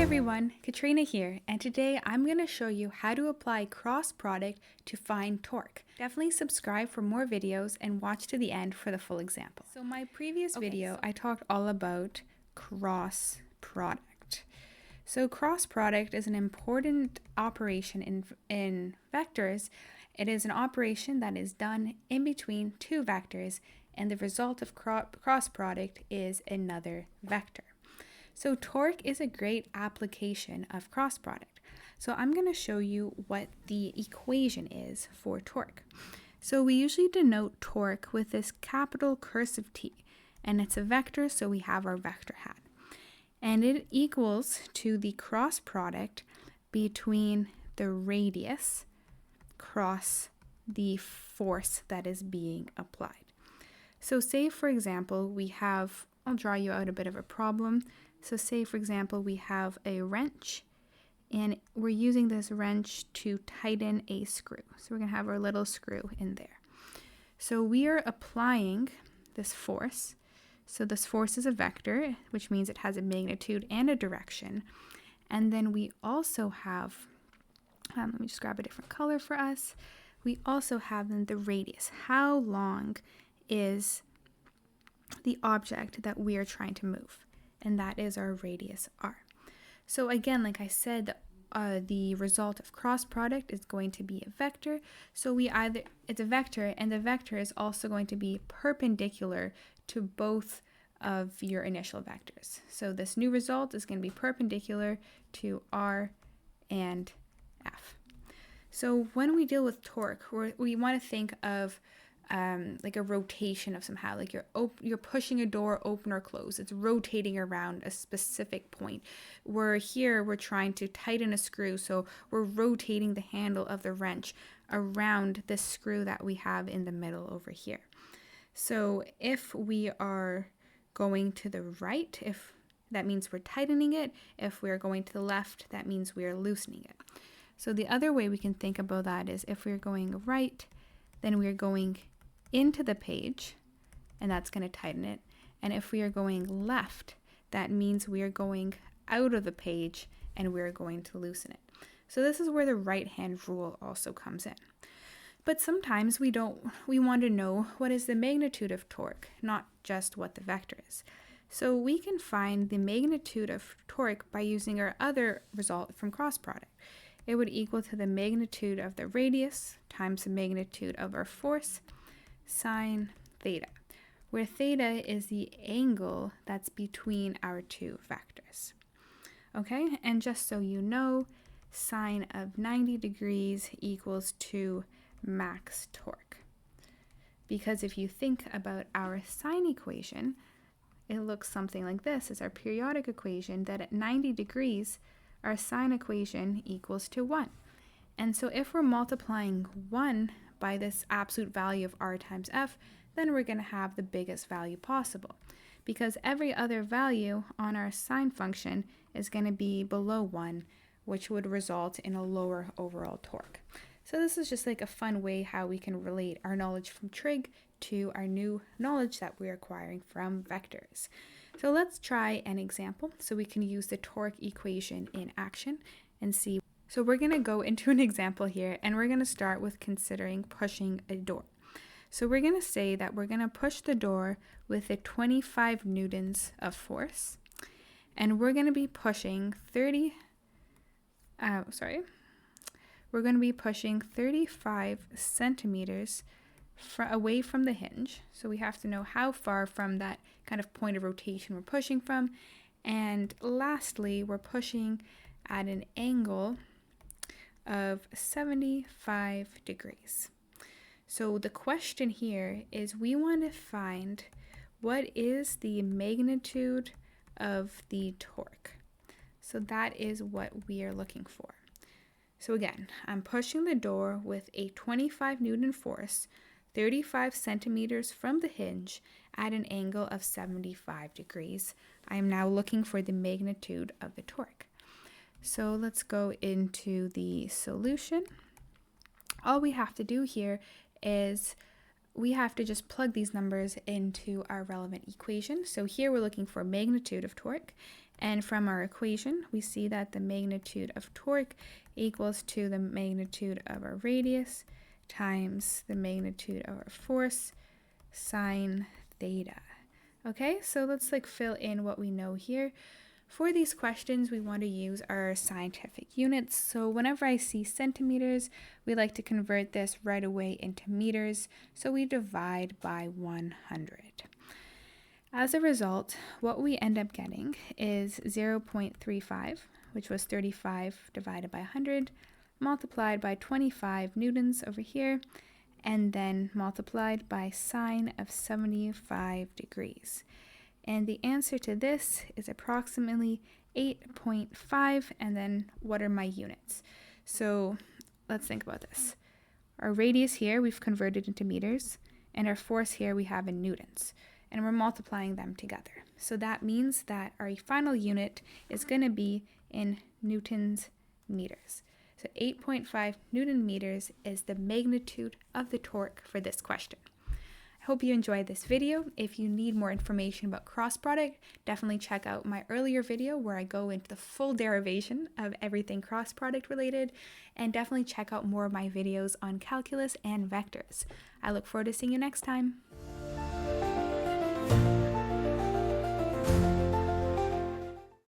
everyone, Katrina here, and today I'm going to show you how to apply cross product to find torque. Definitely subscribe for more videos and watch to the end for the full example. So my previous video, I talked all about cross product. So cross product is an important operation in vectors. It is an operation that is done in between two vectors, and the result of cross product is another vector. So torque is a great application of cross product. So I'm going to show you what the equation is for torque. So we usually denote torque with this capital cursive T, and it's a vector, so we have our vector hat. And it equals to the cross product between the radius cross the force that is being applied. So say, for example, we have, I'll draw you out a bit of a problem. So say, for example, we have a wrench, and we're using this wrench to tighten a screw. So we're going to have our little screw in there. So we are applying this force. So this force is a vector, which means it has a magnitude and a direction. And then we also have, let me just grab a different color for us. We also have then the radius. How long is the object that we are trying to move? And that is our radius r. So again, like I said, the result of cross product is going to be a vector. So it's a vector, and the vector is also going to be perpendicular to both of your initial vectors. So this new result is going to be perpendicular to r and f. So when we deal with torque, we want to think of like a rotation of somehow, like you're pushing a door open or close. It's rotating around a specific point. We're trying to tighten a screw, so we're rotating the handle of the wrench around this screw that we have in the middle over here. So if we are going to the right, if that means we're tightening it. If we're going to the left, that means we're loosening it. So the other way we can think about that is if we're going right, then we're going into the page, and that's going to tighten it. And if we are going left, that means we are going out of the page, and we're going to loosen it. So this is where the right hand rule also comes in. But sometimes we want to know what is the magnitude of torque, not just what the vector is. So we can find the magnitude of torque by using our other result from cross product. It would equal to the magnitude of the radius times the magnitude of our force sine theta, where theta is the angle that's between our two vectors. Okay, and just so you know, sine of 90 degrees equals to max torque. Because if you think about our sine equation, it looks something like this. It's our periodic equation that at 90 degrees, our sine equation equals to 1. And so if we're multiplying 1 by this absolute value of r times f, then we're going to have the biggest value possible, because every other value on our sine function is going to be below 1, which would result in a lower overall torque. So this is just like a fun way how we can relate our knowledge from trig to our new knowledge that we're acquiring from vectors. So let's try an example so we can use the torque equation in action and see. So we're going to go into an example here, and we're going to start with considering pushing a door. So we're going to say that we're going to push the door with a 25 newtons of force, and we're going to be pushing 35 centimeters away from the hinge. So we have to know how far from that kind of point of rotation we're pushing from. And lastly, we're pushing at an angle of 75 degrees. So the question here is we want to find what is the magnitude of the torque. So that is what we are looking for. So again, I'm pushing the door with a 25 Newton force, 35 centimeters from the hinge at an angle of 75 degrees. I am now looking for the magnitude of the torque. So let's go into the solution. All we have to do here is we have to just plug these numbers into our relevant equation. So here we're looking for magnitude of torque, And from our equation, we see that the magnitude of torque equals to the magnitude of our radius times the magnitude of our force sine theta. Okay, so let's fill in what we know here. For these questions, we want to use our scientific units. So whenever I see centimeters, we like to convert this right away into meters. So we divide by 100. As a result, what we end up getting is 0.35, which was 35 divided by 100, multiplied by 25 newtons over here, and then multiplied by sine of 75 degrees. And the answer to this is approximately 8.5, and then what are my units? So let's think about this. Our radius here we've converted into meters, and our force here we have in newtons, and we're multiplying them together. So that means that our final unit is going to be in newtons meters. So 8.5 Newton meters is the magnitude of the torque for this question. I hope you enjoyed this video. If you need more information about cross product, definitely check out my earlier video where I go into the full derivation of everything cross product related, and definitely check out more of my videos on calculus and vectors. I look forward to seeing you next time.